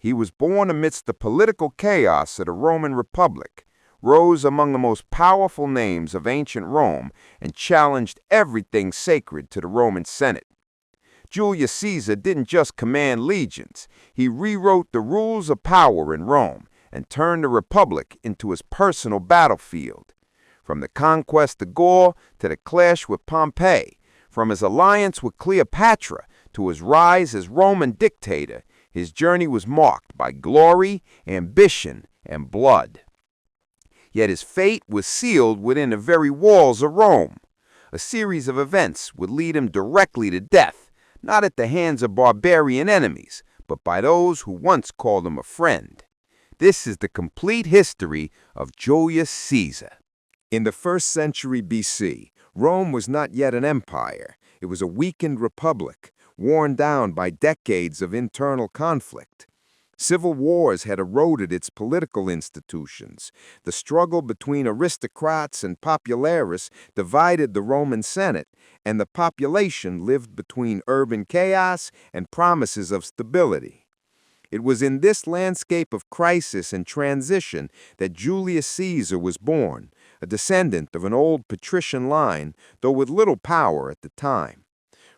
He was born amidst the political chaos of the Roman Republic, rose among the most powerful names of ancient Rome, and challenged everything sacred to the Roman Senate. Julius Caesar didn't just command legions, he rewrote the rules of power in Rome and turned the Republic into his personal battlefield. From the conquest of Gaul to the clash with Pompey, from his alliance with Cleopatra to his rise as Roman dictator, his journey was marked by glory, ambition, and blood. Yet his fate was sealed within the very walls of Rome. A series of events would lead him directly to death, not at the hands of barbarian enemies, but by those who once called him a friend. This is the complete history of Julius Caesar. In the 1st century BC, Rome was not yet an empire. It was a weakened republic, worn down by decades of internal conflict. Civil wars had eroded its political institutions. The struggle between aristocrats and populares divided the Roman Senate, and the population lived between urban chaos and promises of stability. It was in this landscape of crisis and transition that Julius Caesar was born, a descendant of an old patrician line, though with little power at the time.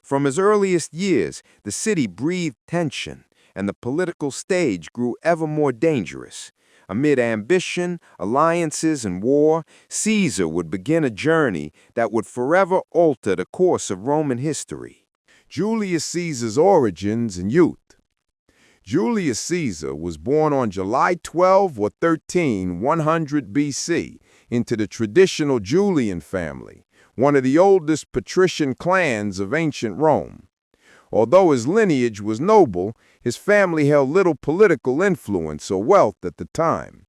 From his earliest years, the city breathed tension, and the political stage grew ever more dangerous. Amid ambition, alliances, and war, Caesar would begin a journey that would forever alter the course of Roman history. Julius Caesar's origins and youth. Julius Caesar was born on July 12 or 13, 100 BC, into the traditional Julian family, one of the oldest patrician clans of ancient Rome. Although his lineage was noble, his family held little political influence or wealth at the time.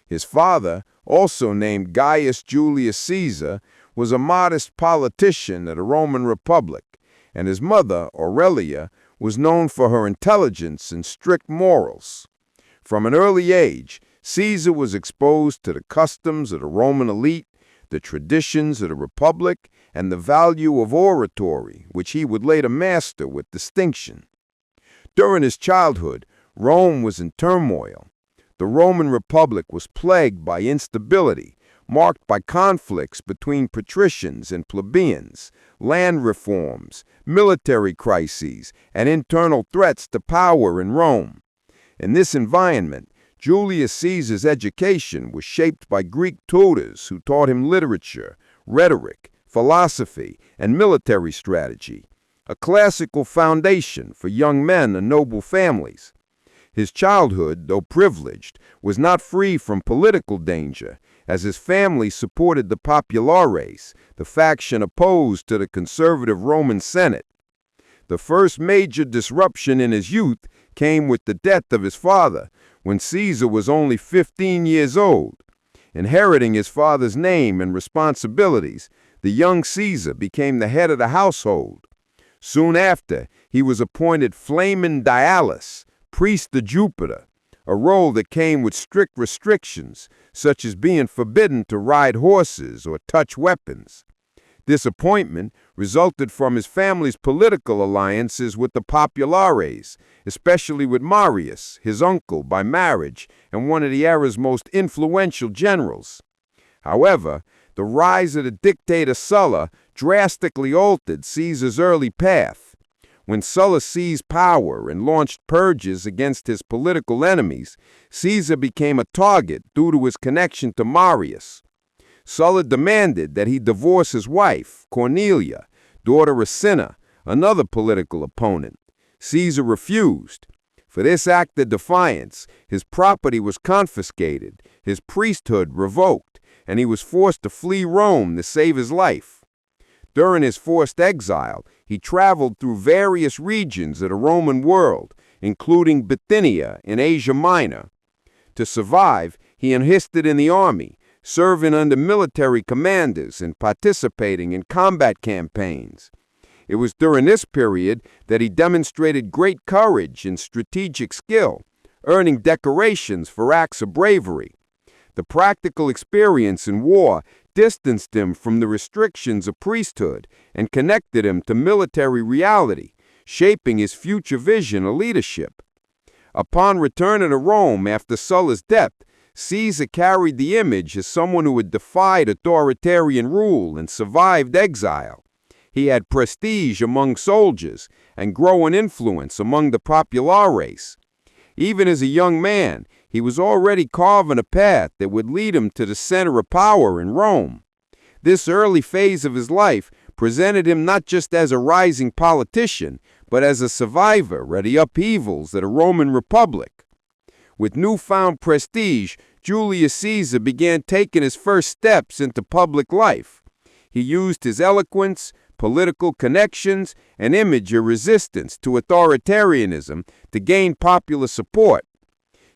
His father, also named Gaius Julius Caesar, was a modest politician of the Roman Republic, and his mother, Aurelia, was known for her intelligence and strict morals. From an early age, Caesar was exposed to the customs of the Roman elite, the traditions of the Republic, and the value of oratory, which he would later master with distinction. During his childhood, Rome was in turmoil. The Roman Republic was plagued by instability, marked by conflicts between patricians and plebeians, land reforms, military crises, and internal threats to power in Rome. In this environment, Julius Caesar's education was shaped by Greek tutors who taught him literature, rhetoric, philosophy, and military strategy, a classical foundation for young men of noble families. His childhood, though privileged, was not free from political danger, as his family supported the populares, the faction opposed to the conservative Roman Senate. The first major disruption in his youth came with the death of his father, when Caesar was only 15 years old. Inheriting his father's name and responsibilities, the young Caesar became the head of the household. Soon after, he was appointed Flamen Dialis, priest of Jupiter, a role that came with strict restrictions, such as being forbidden to ride horses or touch weapons. This appointment resulted from his family's political alliances with the populares, especially with Marius, his uncle by marriage and one of the era's most influential generals. However, the rise of the dictator Sulla drastically altered Caesar's early path. When Sulla seized power and launched purges against his political enemies, Caesar became a target due to his connection to Marius. Sulla demanded that he divorce his wife, Cornelia, daughter of Cinna, another political opponent. Caesar refused. For this act of defiance, his property was confiscated, his priesthood revoked, and he was forced to flee Rome to save his life. During his forced exile, he traveled through various regions of the Roman world, including Bithynia in Asia Minor. To survive, he enlisted in the army, serving under military commanders and participating in combat campaigns. It was during this period that he demonstrated great courage and strategic skill, earning decorations for acts of bravery. The practical experience in war distanced him from the restrictions of priesthood and connected him to military reality, shaping his future vision of leadership. Upon returning to Rome after Sulla's death, Caesar carried the image as someone who had defied authoritarian rule and survived exile. He had prestige among soldiers and growing influence among the populares. Even as a young man, he was already carving a path that would lead him to the center of power in Rome. This early phase of his life presented him not just as a rising politician, but as a survivor at the upheavals of the Roman Republic. With newfound prestige, Julius Caesar began taking his first steps into public life. He used his eloquence, political connections, and image of resistance to authoritarianism to gain popular support.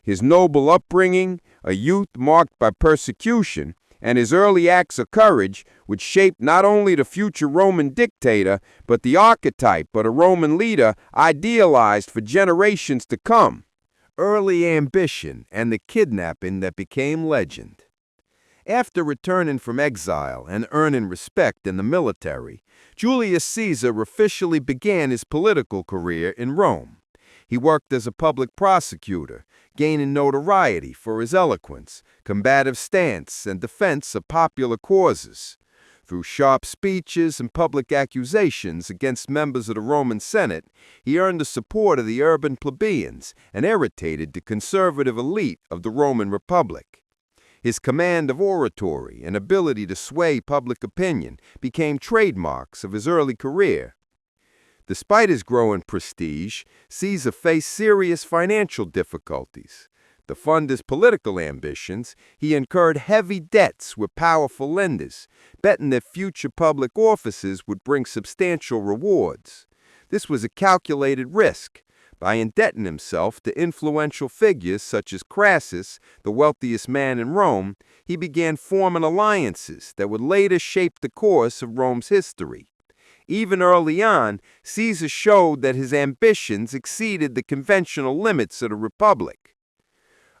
His noble upbringing, a youth marked by persecution, and his early acts of courage would shape not only the future Roman dictator, but the archetype of the Roman leader idealized for generations to come. Early ambition and the kidnapping that became legend. After returning from exile and earning respect in the military, Julius Caesar officially began his political career in Rome. He worked as a public prosecutor, gaining notoriety for his eloquence, combative stance, and defense of popular causes. Through sharp speeches and public accusations against members of the Roman Senate, he earned the support of the urban plebeians and irritated the conservative elite of the Roman Republic. His command of oratory and ability to sway public opinion became trademarks of his early career. Despite his growing prestige, Caesar faced serious financial difficulties. To fund his political ambitions, he incurred heavy debts with powerful lenders, betting that future public offices would bring substantial rewards. This was a calculated risk. By indebting himself to influential figures such as Crassus, the wealthiest man in Rome, he began forming alliances that would later shape the course of Rome's history. Even early on, Caesar showed that his ambitions exceeded the conventional limits of the Republic.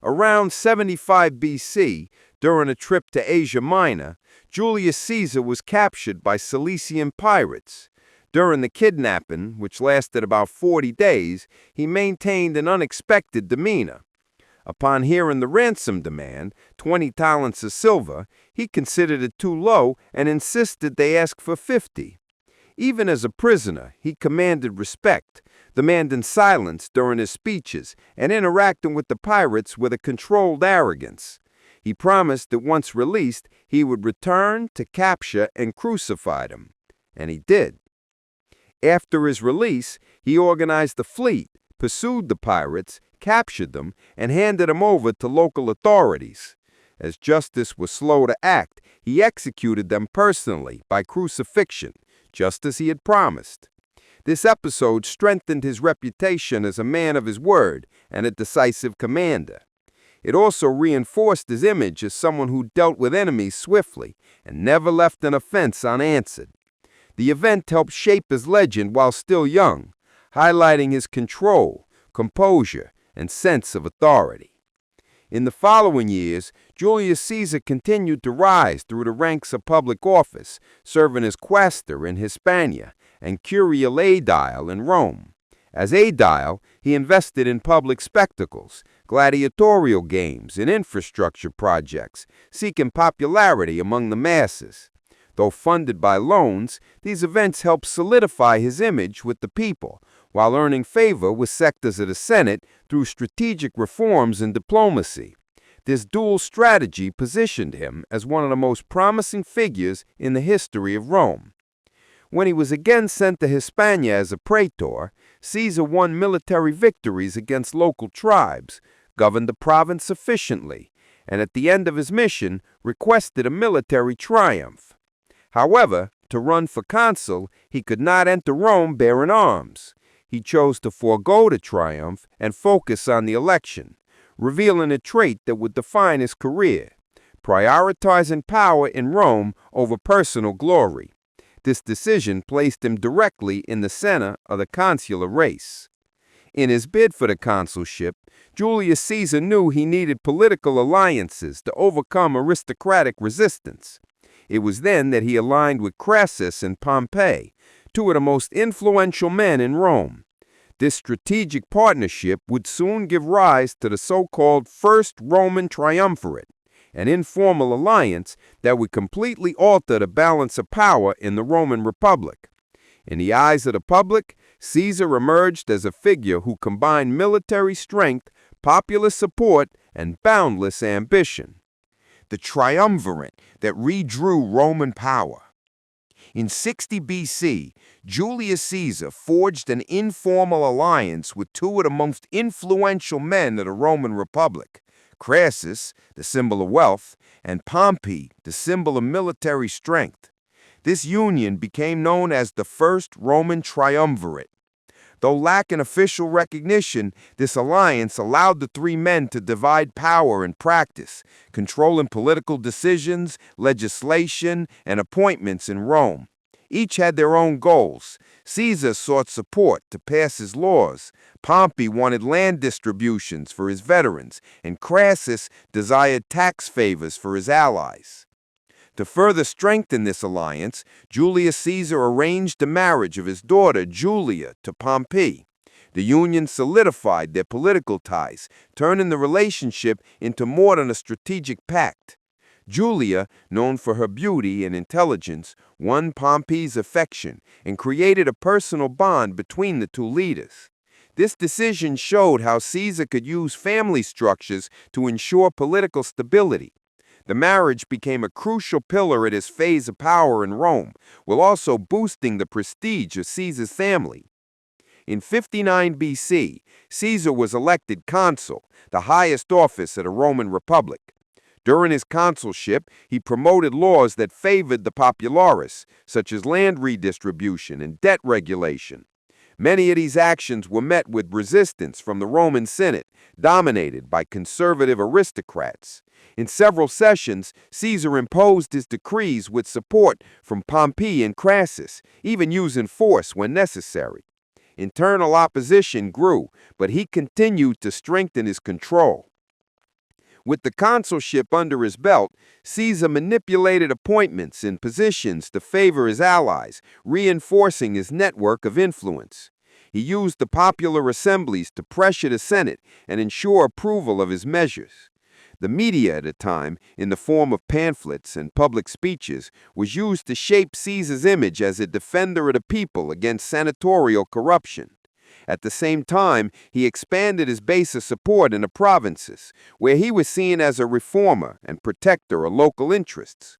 Around 75 BC, during a trip to Asia Minor, Julius Caesar was captured by Cilician pirates. During the kidnapping, which lasted about 40 days, he maintained an unexpected demeanor. Upon hearing the ransom demand, 20 talents of silver, he considered it too low and insisted they ask for 50. Even as a prisoner, he commanded respect, demanding silence during his speeches and interacting with the pirates with a controlled arrogance. He promised that once released, he would return to capture and crucify them. And he did. After his release, he organized a fleet, pursued the pirates, captured them, and handed them over to local authorities. As justice was slow to act, he executed them personally by crucifixion, just as he had promised. This episode strengthened his reputation as a man of his word and a decisive commander. It also reinforced his image as someone who dealt with enemies swiftly and never left an offense unanswered. The event helped shape his legend while still young, highlighting his control, composure, and sense of authority. In the following years, Julius Caesar continued to rise through the ranks of public office, serving as quaestor in Hispania and curial aedile in Rome. As aedile, he invested in public spectacles, gladiatorial games, and infrastructure projects, seeking popularity among the masses. Though funded by loans, these events helped solidify his image with the people, while earning favor with sectors of the Senate through strategic reforms and diplomacy. This dual strategy positioned him as one of the most promising figures in the history of Rome. When he was again sent to Hispania as a praetor, Caesar won military victories against local tribes, governed the province efficiently, and at the end of his mission requested a military triumph. However, to run for consul, he could not enter Rome bearing arms. He chose to forego the triumph and focus on the election, revealing a trait that would define his career, prioritizing power in Rome over personal glory. This decision placed him directly in the center of the consular race. In his bid for the consulship, Julius Caesar knew he needed political alliances to overcome aristocratic resistance. It was then that he aligned with Crassus and Pompey, two of the most influential men in Rome. This strategic partnership would soon give rise to the so-called First Roman Triumvirate, an informal alliance that would completely alter the balance of power in the Roman Republic. In the eyes of the public, Caesar emerged as a figure who combined military strength, popular support, and boundless ambition. The triumvirate that redrew Roman power. In 60 BC, Julius Caesar forged an informal alliance with two of the most influential men of the Roman Republic, Crassus, the symbol of wealth, and Pompey, the symbol of military strength. This union became known as the First Roman Triumvirate. Though lacking official recognition, this alliance allowed the three men to divide power in practice, controlling political decisions, legislation, and appointments in Rome. Each had their own goals. Caesar sought support to pass his laws. Pompey wanted land distributions for his veterans, and Crassus desired tax favors for his allies. To further strengthen this alliance, Julius Caesar arranged the marriage of his daughter Julia to Pompey. The union solidified their political ties, turning the relationship into more than a strategic pact. Julia, known for her beauty and intelligence, won Pompey's affection and created a personal bond between the two leaders. This decision showed how Caesar could use family structures to ensure political stability. The marriage became a crucial pillar at his phase of power in Rome, while also boosting the prestige of Caesar's family. In 59 BC, Caesar was elected consul, the highest office of the Roman Republic. During his consulship, he promoted laws that favored the populares, such as land redistribution and debt regulation. Many of these actions were met with resistance from the Roman Senate, dominated by conservative aristocrats. In several sessions, Caesar imposed his decrees with support from Pompey and Crassus, even using force when necessary. Internal opposition grew, but he continued to strengthen his control. With the consulship under his belt, Caesar manipulated appointments and positions to favor his allies, reinforcing his network of influence. He used the popular assemblies to pressure the Senate and ensure approval of his measures. The media at the time, in the form of pamphlets and public speeches, was used to shape Caesar's image as a defender of the people against senatorial corruption. At the same time, he expanded his base of support in the provinces, where he was seen as a reformer and protector of local interests.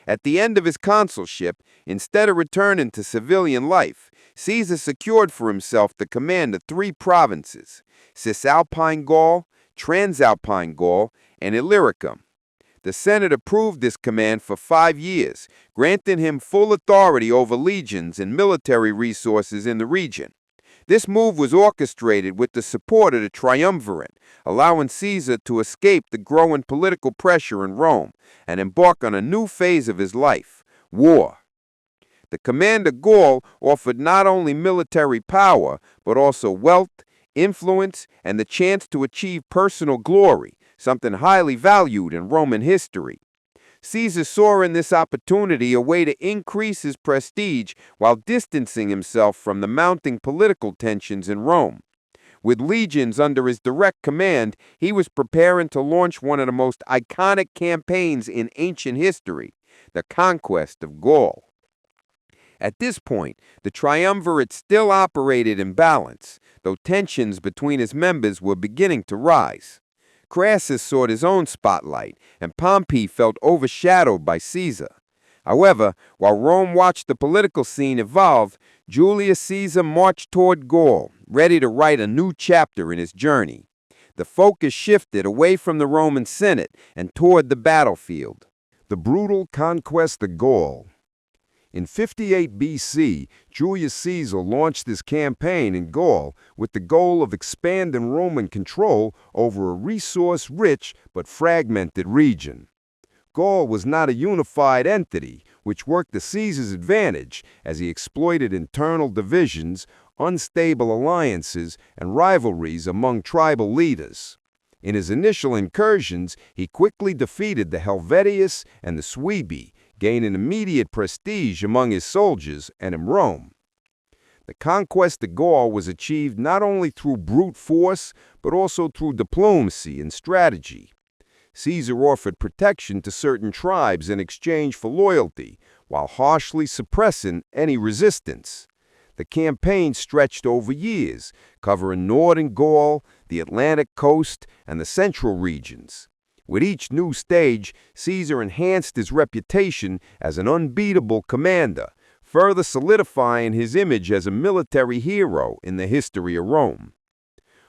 At the end of his consulship, instead of returning to civilian life, Caesar secured for himself the command of three provinces: Cisalpine Gaul, Transalpine Gaul, and Illyricum. The Senate approved this command for 5 years, granting him full authority over legions and military resources in the region. This move was orchestrated with the support of the Triumvirate, allowing Caesar to escape the growing political pressure in Rome and embark on a new phase of his life: war. The command of Gaul offered not only military power, but also wealth, influence, and the chance to achieve personal glory, something highly valued in Roman history. Caesar saw in this opportunity a way to increase his prestige while distancing himself from the mounting political tensions in Rome. With legions under his direct command, he was preparing to launch one of the most iconic campaigns in ancient history, the conquest of Gaul. At this point, the triumvirate still operated in balance, though tensions between its members were beginning to rise. Crassus sought his own spotlight, and Pompey felt overshadowed by Caesar. However, while Rome watched the political scene evolve, Julius Caesar marched toward Gaul, ready to write a new chapter in his journey. The focus shifted away from the Roman Senate and toward the battlefield. The brutal conquest of Gaul. In 58 BC, Julius Caesar launched his campaign in Gaul with the goal of expanding Roman control over a resource-rich but fragmented region. Gaul was not a unified entity, which worked to Caesar's advantage as he exploited internal divisions, unstable alliances, and rivalries among tribal leaders. In his initial incursions, he quickly defeated the Helvetius and the Suebi, gaining immediate prestige among his soldiers and in Rome. The conquest of Gaul was achieved not only through brute force, but also through diplomacy and strategy. Caesar offered protection to certain tribes in exchange for loyalty, while harshly suppressing any resistance. The campaign stretched over years, covering northern Gaul, the Atlantic coast, and the central regions. With each new stage, Caesar enhanced his reputation as an unbeatable commander, further solidifying his image as a military hero in the history of Rome.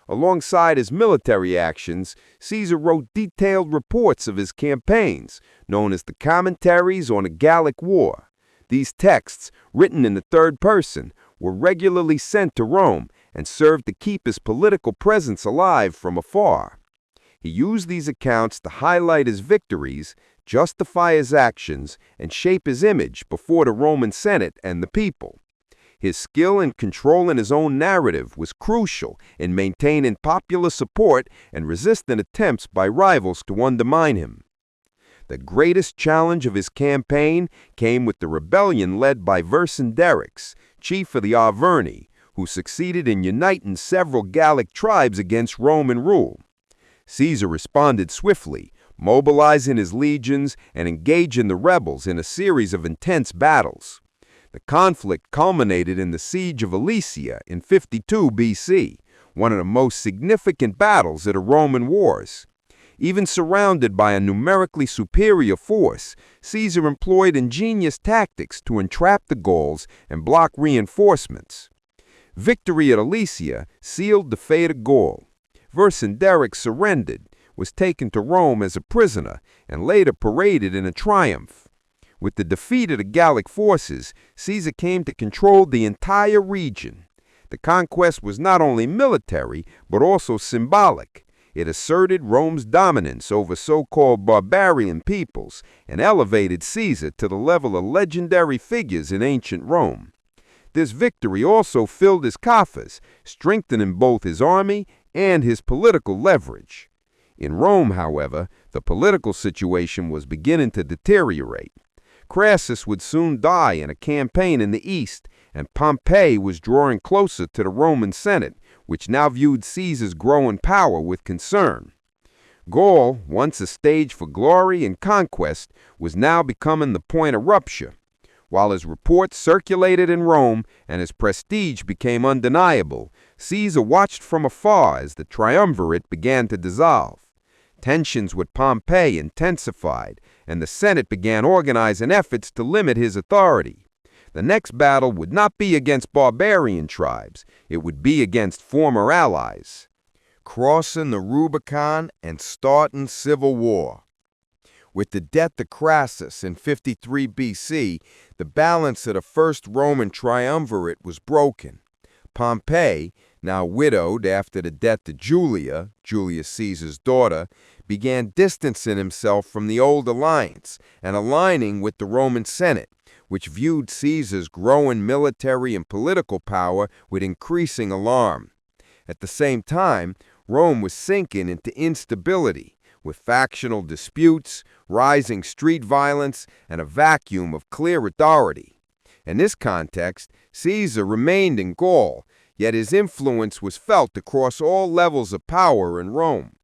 Alongside his military actions, Caesar wrote detailed reports of his campaigns, known as the Commentaries on the Gallic War. These texts, written in the third person, were regularly sent to Rome and served to keep his political presence alive from afar. He used these accounts to highlight his victories, justify his actions, and shape his image before the Roman Senate and the people. His skill in controlling his own narrative was crucial in maintaining popular support and resisting attempts by rivals to undermine him. The greatest challenge of his campaign came with the rebellion led by Vercingetorix, chief of the Arverni, who succeeded in uniting several Gallic tribes against Roman rule. Caesar responded swiftly, mobilizing his legions and engaging the rebels in a series of intense battles. The conflict culminated in the siege of Alesia in 52 BC, one of the most significant battles of the Roman wars. Even surrounded by a numerically superior force, Caesar employed ingenious tactics to entrap the Gauls and block reinforcements. Victory at Alesia sealed the fate of Gaul. Vercingetorix surrendered, was taken to Rome as a prisoner, and later paraded in a triumph. With the defeat of the Gallic forces, Caesar came to control the entire region. The conquest was not only military, but also symbolic. It asserted Rome's dominance over so-called barbarian peoples and elevated Caesar to the level of legendary figures in ancient Rome. This victory also filled his coffers, strengthening both his army and his political leverage. In Rome, however, the political situation was beginning to deteriorate. Crassus would soon die in a campaign in the east, and Pompey was drawing closer to the Roman Senate, which now viewed Caesar's growing power with concern. Gaul, once a stage for glory and conquest, was now becoming the point of rupture. While his reports circulated in Rome and his prestige became undeniable, Caesar watched from afar as the Triumvirate began to dissolve. Tensions with Pompey intensified, and the Senate began organizing efforts to limit his authority. The next battle would not be against barbarian tribes, it would be against former allies. Crossing the Rubicon and starting civil war. With the death of Crassus in 53 BC, the balance of the first Roman triumvirate was broken. Pompey, now widowed after the death of Julia, Julius Caesar's daughter, began distancing himself from the old alliance and aligning with the Roman Senate, which viewed Caesar's growing military and political power with increasing alarm. At the same time, Rome was sinking into instability, with factional disputes, rising street violence, and a vacuum of clear authority. In this context, Caesar remained in Gaul, yet his influence was felt across all levels of power in Rome.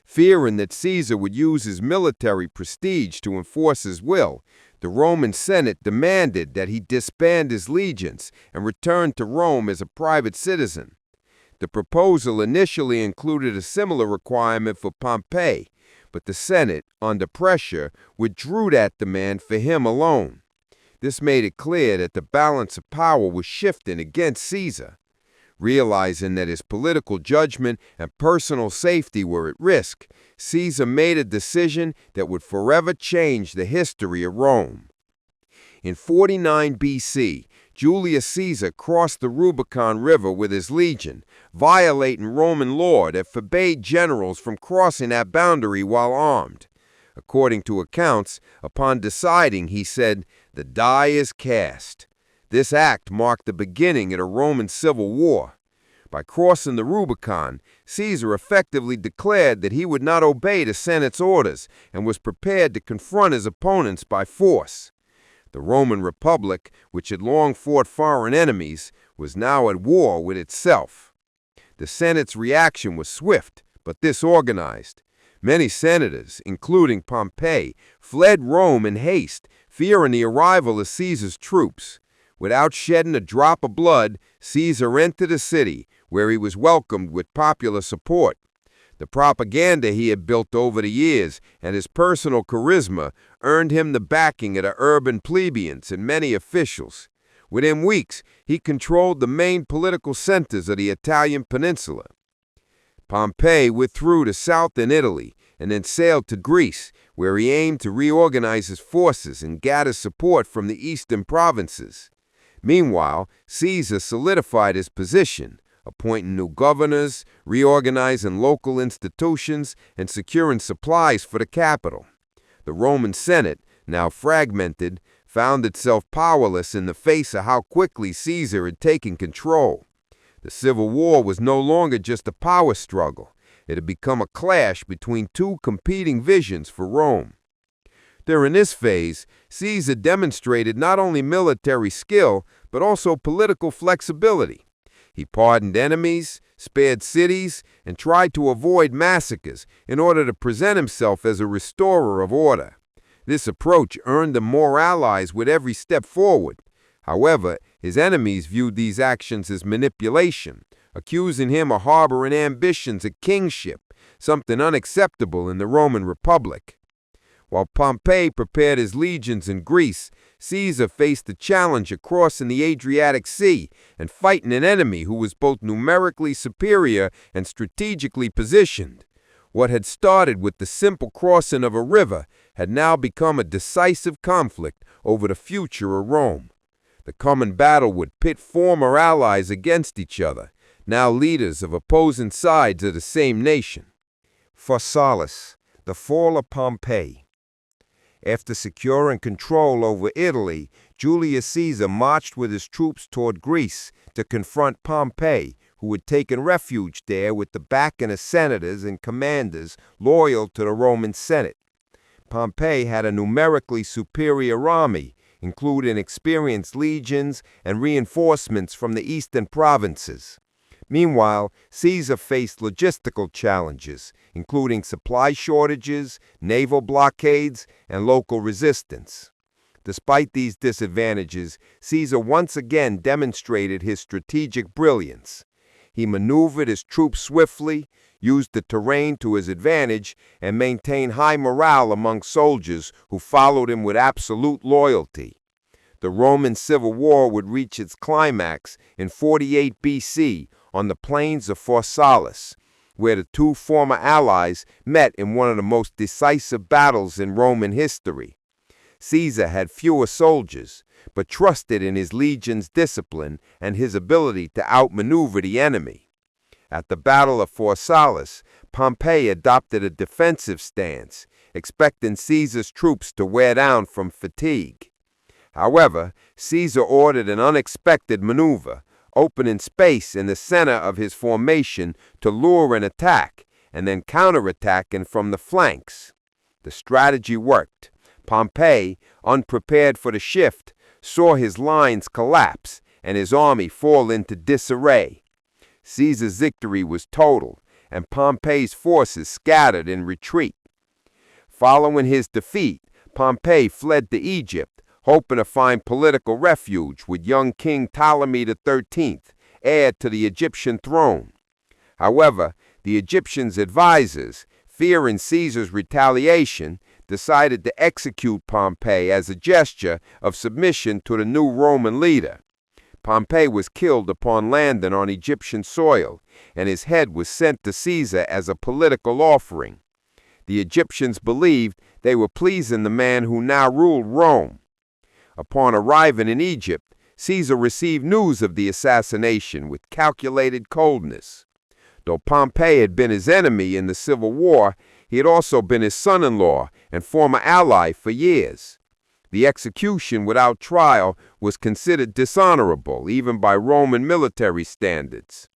Fearing that Caesar would use his military prestige to enforce his will, the Roman Senate demanded that he disband his legions and return to Rome as a private citizen. The proposal initially included a similar requirement for Pompey, but the Senate, under pressure, withdrew that demand for him alone. This made it clear that the balance of power was shifting against Caesar. Realizing that his political judgment and personal safety were at risk, Caesar made a decision that would forever change the history of Rome. In 49 BC, Julius Caesar crossed the Rubicon River with his legion, violating Roman law that forbade generals from crossing that boundary while armed. According to accounts, upon deciding, he said, "The die is cast." This act marked the beginning of the Roman Civil War. By crossing the Rubicon, Caesar effectively declared that he would not obey the Senate's orders and was prepared to confront his opponents by force. The Roman Republic, which had long fought foreign enemies, was now at war with itself. The Senate's reaction was swift but disorganized. Many senators, including Pompey, fled Rome in haste, fearing the arrival of Caesar's troops. Without shedding a drop of blood, Caesar entered the city, where he was welcomed with popular support. The propaganda he had built over the years and his personal charisma earned him the backing of the urban plebeians and many officials. Within weeks, he controlled the main political centers of the Italian peninsula. Pompey withdrew to southern Italy and then sailed to Greece, where he aimed to reorganize his forces and gather support from the eastern provinces. Meanwhile, Caesar solidified his position, appointing new governors, reorganizing local institutions, and securing supplies for the capital. The Roman Senate, now fragmented, found itself powerless in the face of how quickly Caesar had taken control. The Civil War was no longer just a power struggle. It had become a clash between two competing visions for Rome. During this phase, Caesar demonstrated not only military skill, but also political flexibility. He pardoned enemies, spared cities, and tried to avoid massacres in order to present himself as a restorer of order. This approach earned him more allies with every step forward. However, his enemies viewed these actions as manipulation, accusing him of harboring ambitions of kingship, something unacceptable in the Roman Republic. While Pompey prepared his legions in Greece, Caesar faced the challenge of crossing the Adriatic Sea and fighting an enemy who was both numerically superior and strategically positioned. What had started with the simple crossing of a river had now become a decisive conflict over the future of Rome. The coming battle would pit former allies against each other, now leaders of opposing sides of the same nation. Pharsalus, the fall of Pompey. After securing control over Italy, Julius Caesar marched with his troops toward Greece to confront Pompey, who had taken refuge there with the backing of senators and commanders loyal to the Roman Senate. Pompey had a numerically superior army, including experienced legions and reinforcements from the eastern provinces. Meanwhile, Caesar faced logistical challenges, including supply shortages, naval blockades, and local resistance. Despite these disadvantages, Caesar once again demonstrated his strategic brilliance. He maneuvered his troops swiftly, used the terrain to his advantage, and maintained high morale among soldiers who followed him with absolute loyalty. The Roman Civil War would reach its climax in 48 BC on the plains of Pharsalus, where the two former allies met in one of the most decisive battles in Roman history. Caesar had fewer soldiers, but trusted in his legion's discipline and his ability to outmaneuver the enemy. At the Battle of Pharsalus, Pompey adopted a defensive stance, expecting Caesar's troops to wear down from fatigue. However, Caesar ordered an unexpected maneuver, opening space in the center of his formation to lure an attack, and then counterattacking from the flanks. The strategy worked. Pompey, unprepared for the shift, saw his lines collapse and his army fall into disarray. Caesar's victory was total, and Pompey's forces scattered in retreat. Following his defeat, Pompey fled to Egypt, hoping to find political refuge with young King Ptolemy XIII, heir to the Egyptian throne. However, the Egyptians' advisors, fearing Caesar's retaliation, decided to execute Pompey as a gesture of submission to the new Roman leader. Pompey was killed upon landing on Egyptian soil, and his head was sent to Caesar as a political offering. The Egyptians believed they were pleasing the man who now ruled Rome. Upon arriving in Egypt, Caesar received news of the assassination with calculated coldness. Though Pompey had been his enemy in the Civil War, he had also been his son-in-law and former ally for years. The execution without trial was considered dishonorable, even by Roman military standards.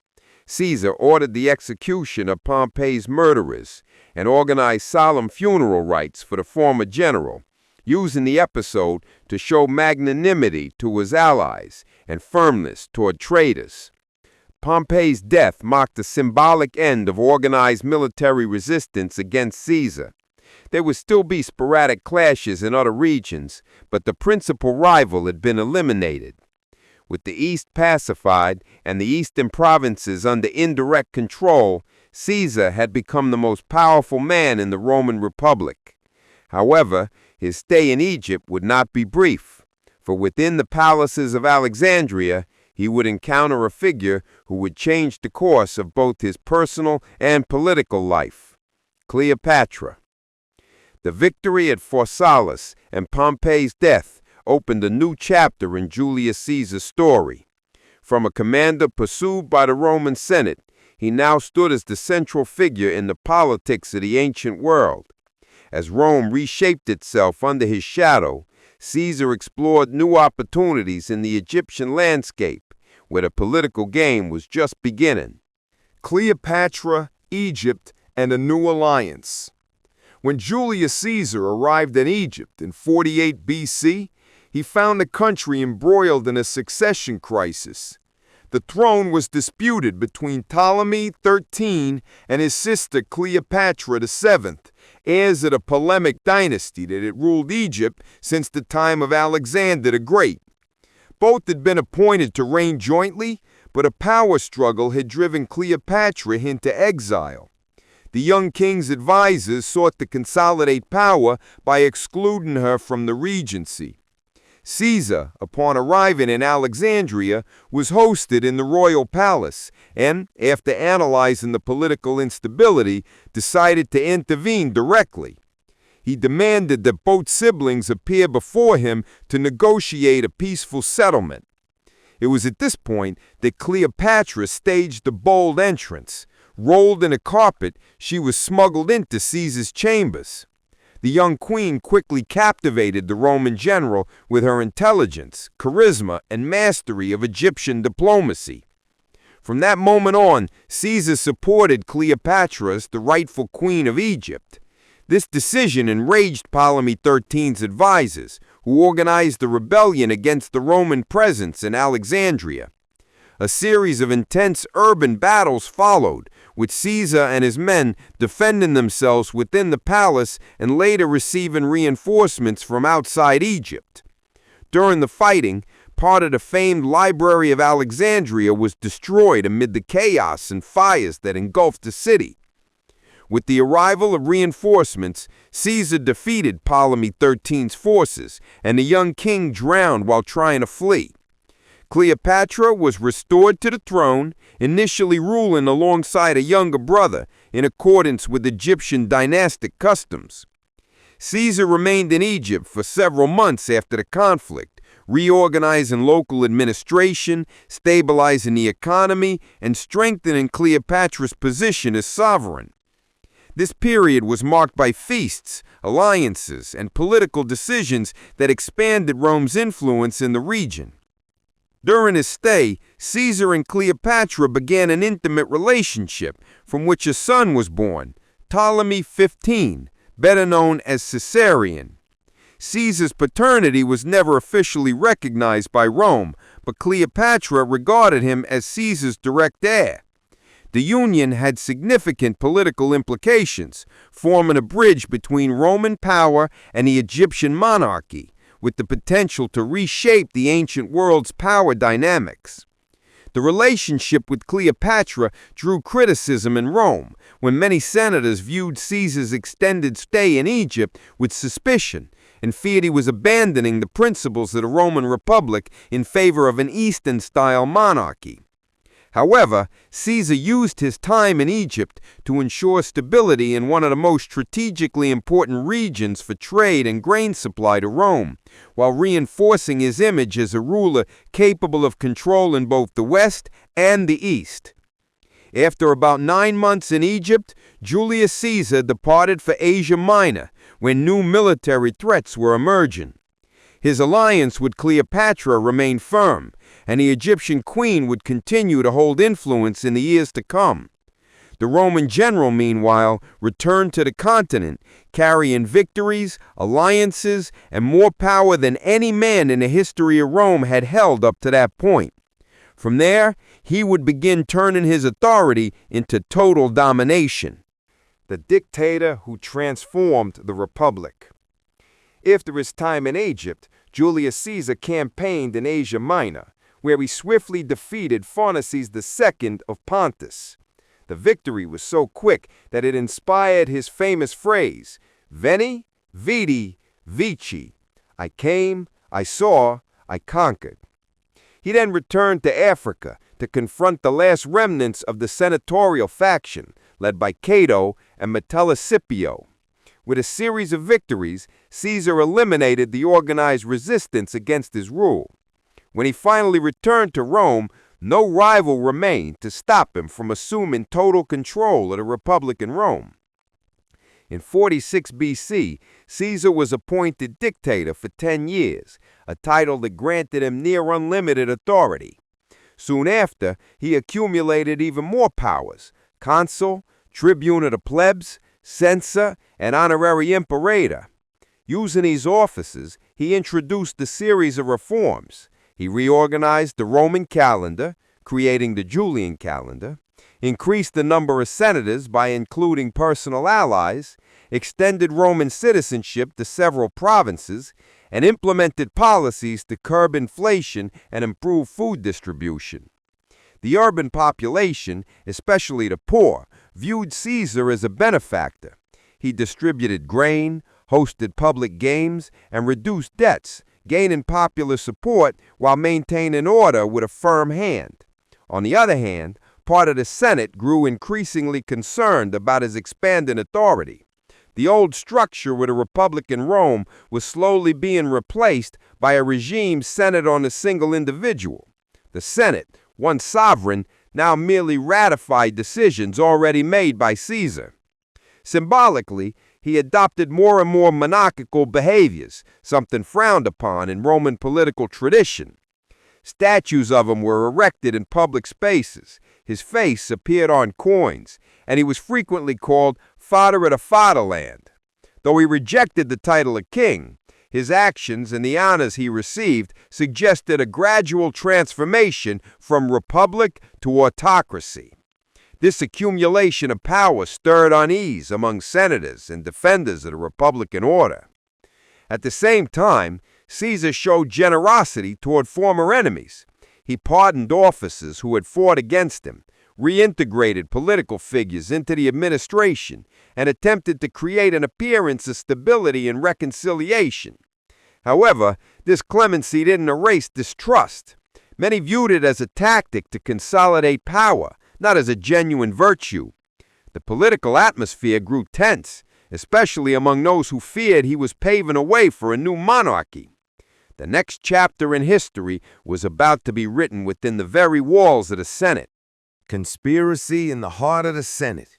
Caesar ordered the execution of Pompey's murderers and organized solemn funeral rites for the former general, using the episode to show magnanimity to his allies and firmness toward traitors. Pompey's death marked the symbolic end of organized military resistance against Caesar. There would still be sporadic clashes in other regions, but the principal rival had been eliminated. With the East pacified and the eastern provinces under indirect control, Caesar had become the most powerful man in the Roman Republic. However, his stay in Egypt would not be brief, for within the palaces of Alexandria, he would encounter a figure who would change the course of both his personal and political life: Cleopatra. The victory at Pharsalus and Pompey's death opened a new chapter in Julius Caesar's story. From a commander pursued by the Roman Senate, he now stood as the central figure in the politics of the ancient world. As Rome reshaped itself under his shadow, Caesar explored new opportunities in the Egyptian landscape, where the political game was just beginning. Cleopatra, Egypt, and a new alliance. When Julius Caesar arrived in Egypt in 48 BC, he found the country embroiled in a succession crisis. The throne was disputed between Ptolemy XIII and his sister Cleopatra VII, heirs of the polemic dynasty that had ruled Egypt since the time of Alexander the Great. Both had been appointed to reign jointly, but a power struggle had driven Cleopatra into exile. The young king's advisors sought to consolidate power by excluding her from the regency. Caesar, upon arriving in Alexandria, was hosted in the royal palace and, after analyzing the political instability, decided to intervene directly. He demanded that both siblings appear before him to negotiate a peaceful settlement. It was at this point that Cleopatra staged a bold entrance. Rolled in a carpet, she was smuggled into Caesar's chambers. The young queen quickly captivated the Roman general with her intelligence, charisma, and mastery of Egyptian diplomacy. From that moment on, Caesar supported Cleopatra as the rightful queen of Egypt. This decision enraged Ptolemy XIII's advisors, who organized the rebellion against the Roman presence in Alexandria. A series of intense urban battles followed, with Caesar and his men defending themselves within the palace and later receiving reinforcements from outside Egypt. During the fighting, part of the famed Library of Alexandria was destroyed amid the chaos and fires that engulfed the city. With the arrival of reinforcements, Caesar defeated Ptolemy XIII's forces, and the young king drowned while trying to flee. Cleopatra was restored to the throne, initially ruling alongside a younger brother in accordance with Egyptian dynastic customs. Caesar remained in Egypt for several months after the conflict, reorganizing local administration, stabilizing the economy, and strengthening Cleopatra's position as sovereign. This period was marked by feasts, alliances, and political decisions that expanded Rome's influence in the region. During his stay, Caesar and Cleopatra began an intimate relationship from which a son was born, Ptolemy XV, better known as Caesarion. Caesar's paternity was never officially recognized by Rome, but Cleopatra regarded him as Caesar's direct heir. The union had significant political implications, forming a bridge between Roman power and the Egyptian monarchy, with the potential to reshape the ancient world's power dynamics. The relationship with Cleopatra drew criticism in Rome, when many senators viewed Caesar's extended stay in Egypt with suspicion and feared he was abandoning the principles of the Roman Republic in favor of an Eastern-style monarchy. However, Caesar used his time in Egypt to ensure stability in one of the most strategically important regions for trade and grain supply to Rome, while reinforcing his image as a ruler capable of controlling both the West and the East. After about 9 months in Egypt, Julius Caesar departed for Asia Minor, where new military threats were emerging. His alliance with Cleopatra remained firm, and the Egyptian queen would continue to hold influence in the years to come. The Roman general, meanwhile, returned to the continent, carrying victories, alliances, and more power than any man in the history of Rome had held up to that point. From there, he would begin turning his authority into total domination. The dictator who transformed the republic. After his time in Egypt, Julius Caesar campaigned in Asia Minor, where he swiftly defeated Pharnaces II of Pontus. The victory was so quick that it inspired his famous phrase, Veni, Vidi, Vici. I came, I saw, I conquered. He then returned to Africa to confront the last remnants of the senatorial faction, led by Cato and Metellus Scipio. With a series of victories, Caesar eliminated the organized resistance against his rule. When he finally returned to Rome, no rival remained to stop him from assuming total control of the Republic in Rome. In 46 BC, Caesar was appointed dictator for 10 years, a title that granted him near unlimited authority. Soon after, he accumulated even more powers: consul, tribune of the plebs, censor, and honorary imperator. Using these offices, he introduced a series of reforms. He reorganized the Roman calendar, creating the Julian calendar, increased the number of senators by including personal allies, extended Roman citizenship to several provinces, and implemented policies to curb inflation and improve food distribution. The urban population, especially the poor, viewed Caesar as a benefactor. He distributed grain, hosted public games, and reduced debts, gaining popular support while maintaining order with a firm hand. On the other hand, part of the Senate grew increasingly concerned about his expanding authority. The old structure with a republic in Rome was slowly being replaced by a regime centered on a single individual. The Senate, once sovereign, now merely ratified decisions already made by Caesar. Symbolically, he adopted more and more monarchical behaviors, something frowned upon in Roman political tradition. Statues of him were erected in public spaces, his face appeared on coins, and he was frequently called Father of the Fatherland. Though he rejected the title of king, his actions and the honors he received suggested a gradual transformation from republic to autocracy. This accumulation of power stirred unease among senators and defenders of the republican order. At the same time, Caesar showed generosity toward former enemies. He pardoned officers who had fought against him, reintegrated political figures into the administration, and attempted to create an appearance of stability and reconciliation. However, this clemency didn't erase distrust. Many viewed it as a tactic to consolidate power, not as a genuine virtue. The political atmosphere grew tense, especially among those who feared he was paving a way for a new monarchy. The next chapter in history was about to be written within the very walls of the Senate. Conspiracy in the heart of the Senate.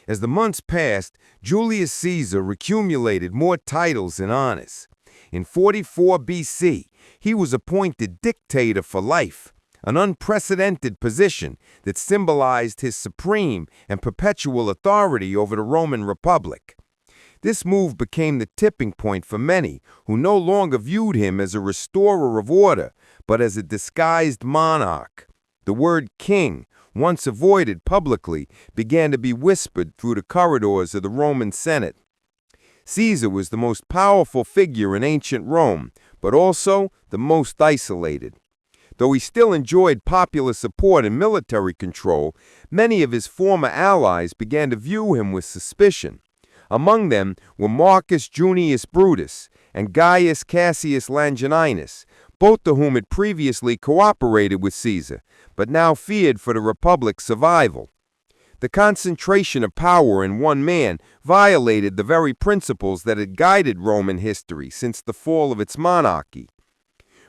As the months passed, Julius Caesar accumulated more titles and honors. In 44 BC, he was appointed dictator for life, an unprecedented position that symbolized his supreme and perpetual authority over the Roman Republic. This move became the tipping point for many who no longer viewed him as a restorer of order, but as a disguised monarch. The word king, once avoided publicly, began to be whispered through the corridors of the Roman Senate. Caesar was the most powerful figure in ancient Rome, but also the most isolated. Though he still enjoyed popular support and military control, many of his former allies began to view him with suspicion. Among them were Marcus Junius Brutus and Gaius Cassius Longinus, both of whom had previously cooperated with Caesar, but now feared for the Republic's survival. The concentration of power in one man violated the very principles that had guided Roman history since the fall of its monarchy.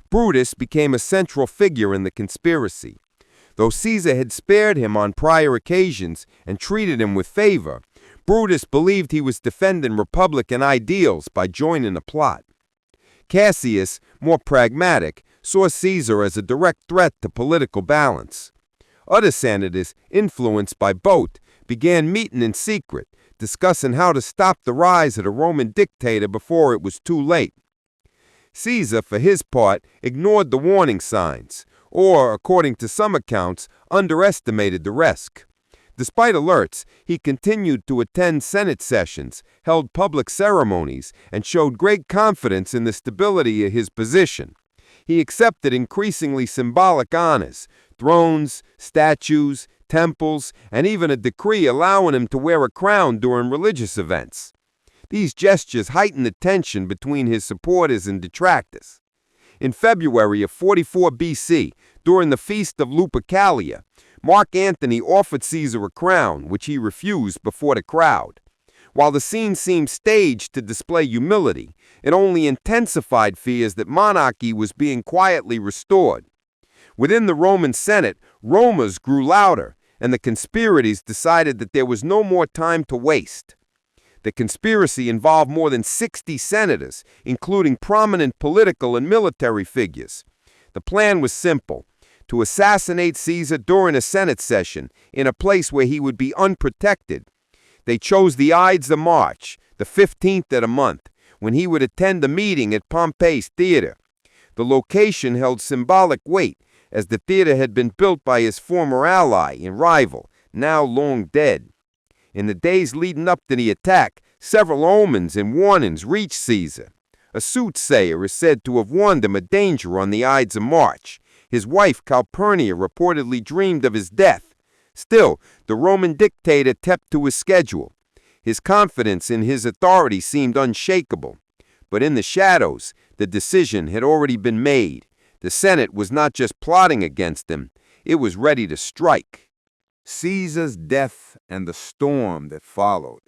Brutus became a central figure in the conspiracy. Though Caesar had spared him on prior occasions and treated him with favor, Brutus believed he was defending Republican ideals by joining the plot. Cassius, more pragmatic, saw Caesar as a direct threat to political balance. Other senators, influenced by both, began meeting in secret, discussing how to stop the rise of the Roman dictator before it was too late. Caesar, for his part, ignored the warning signs, or, according to some accounts, underestimated the risk. Despite alerts, he continued to attend Senate sessions, held public ceremonies, and showed great confidence in the stability of his position. He accepted increasingly symbolic honors, thrones, statues, temples, and even a decree allowing him to wear a crown during religious events. These gestures heightened the tension between his supporters and detractors. In February of 44 BC, during the Feast of Lupercalia, Mark Antony offered Caesar a crown, which he refused before the crowd. While the scene seemed staged to display humility, it only intensified fears that monarchy was being quietly restored. Within the Roman Senate, rumors grew louder, and the conspirators decided that there was no more time to waste. The conspiracy involved more than 60 senators, including prominent political and military figures. The plan was simple: to assassinate Caesar during a Senate session in a place where he would be unprotected. They chose the Ides of March, the 15th of the month, when he would attend a meeting at Pompey's theater. The location held symbolic weight, as the theater had been built by his former ally and rival, now long dead. In the days leading up to the attack, several omens and warnings reached Caesar. A soothsayer is said to have warned him of danger on the Ides of March. His wife, Calpurnia, reportedly dreamed of his death. Still, the Roman dictator kept to his schedule. His confidence in his authority seemed unshakable. But in the shadows, the decision had already been made. The Senate was not just plotting against him, it was ready to strike. Caesar's death and the storm that followed.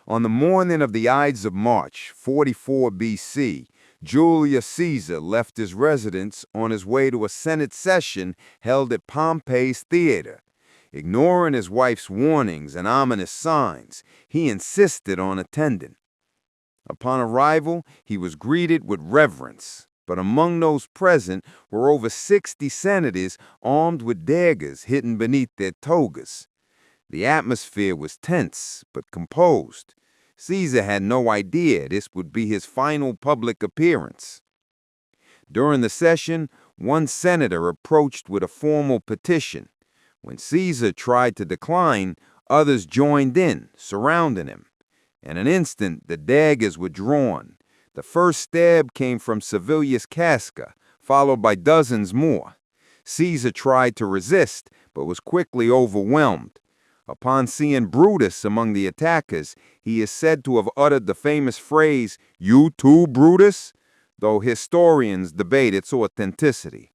On the morning of the Ides of March, 44 BC, Julius Caesar left his residence on his way to a Senate session held at Pompey's theater. Ignoring his wife's warnings and ominous signs, he insisted on attending. Upon arrival, he was greeted with reverence, but among those present were over 60 senators armed with daggers hidden beneath their togas. The atmosphere was tense but composed. Caesar had no idea this would be his final public appearance. During the session, one senator approached with a formal petition. When Caesar tried to decline, others joined in, surrounding him. In an instant, the daggers were drawn. The first stab came from Servilius Casca, followed by dozens more. Caesar tried to resist, but was quickly overwhelmed. Upon seeing Brutus among the attackers, he is said to have uttered the famous phrase, "You too, Brutus?" though historians debate its authenticity.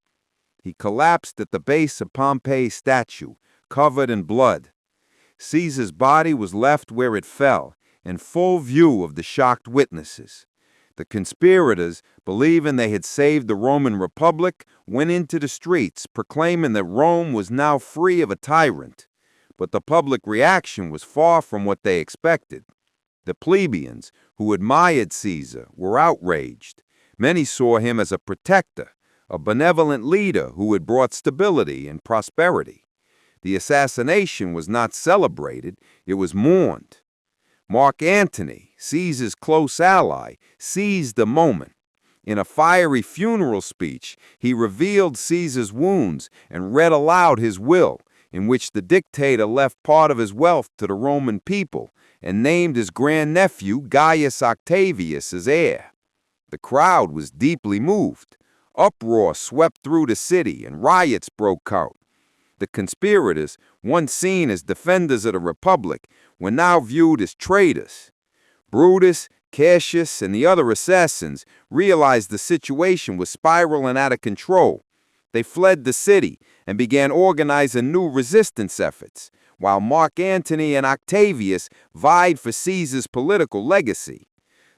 He collapsed at the base of Pompey's statue, covered in blood. Caesar's body was left where it fell, in full view of the shocked witnesses. The conspirators, believing they had saved the Roman Republic, went into the streets, proclaiming that Rome was now free of a tyrant. But the public reaction was far from what they expected. The plebeians, who admired Caesar, were outraged. Many saw him as a protector, a benevolent leader who had brought stability and prosperity. The assassination was not celebrated, it was mourned. Mark Antony, Caesar's close ally, seized the moment. In a fiery funeral speech, he revealed Caesar's wounds and read aloud his will, in which the dictator left part of his wealth to the Roman people and named his grandnephew Gaius Octavius as heir. The crowd was deeply moved. Uproar swept through the city and riots broke out. The conspirators, once seen as defenders of the Republic, were now viewed as traitors. Brutus, Cassius, and the other assassins realized the situation was spiraling out of control. They fled the city and began organizing new resistance efforts, while Mark Antony and Octavius vied for Caesar's political legacy.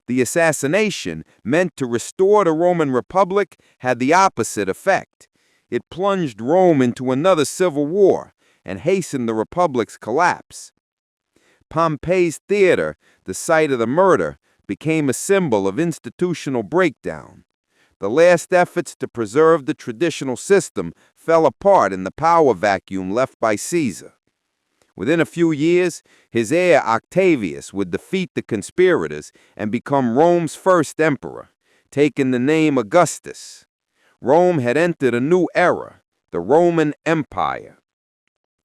The assassination, meant to restore the Roman Republic, had the opposite effect. It plunged Rome into another civil war and hastened the Republic's collapse. Pompey's theater, the site of the murder, became a symbol of institutional breakdown. The last efforts to preserve the traditional system fell apart in the power vacuum left by Caesar. Within a few years, his heir Octavius would defeat the conspirators and become Rome's first emperor, taking the name Augustus. Rome had entered a new era, the Roman Empire.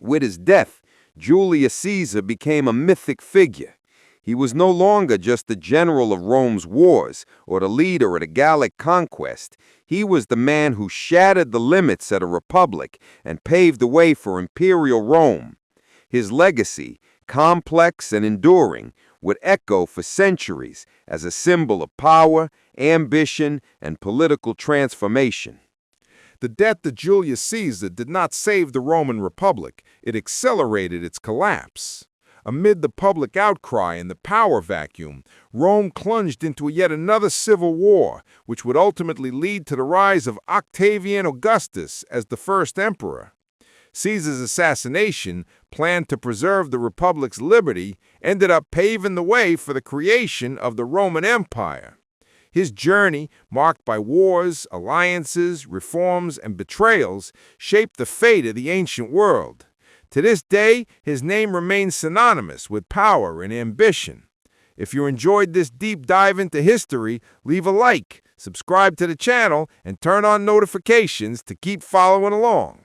With his death, Julius Caesar became a mythic figure. He was no longer just the general of Rome's wars or the leader of the Gallic conquest. He was the man who shattered the limits of a republic and paved the way for imperial Rome. His legacy, complex and enduring, would echo for centuries as a symbol of power, ambition, and political transformation. The death of Julius Caesar did not save the Roman Republic, it accelerated its collapse. Amid the public outcry and the power vacuum, Rome plunged into yet another civil war, which would ultimately lead to the rise of Octavian Augustus as the first emperor. Caesar's assassination, planned to preserve the Republic's liberty, ended up paving the way for the creation of the Roman Empire. His journey, marked by wars, alliances, reforms, and betrayals, shaped the fate of the ancient world. To this day, his name remains synonymous with power and ambition. If you enjoyed this deep dive into history, leave a like, subscribe to the channel, and turn on notifications to keep following along.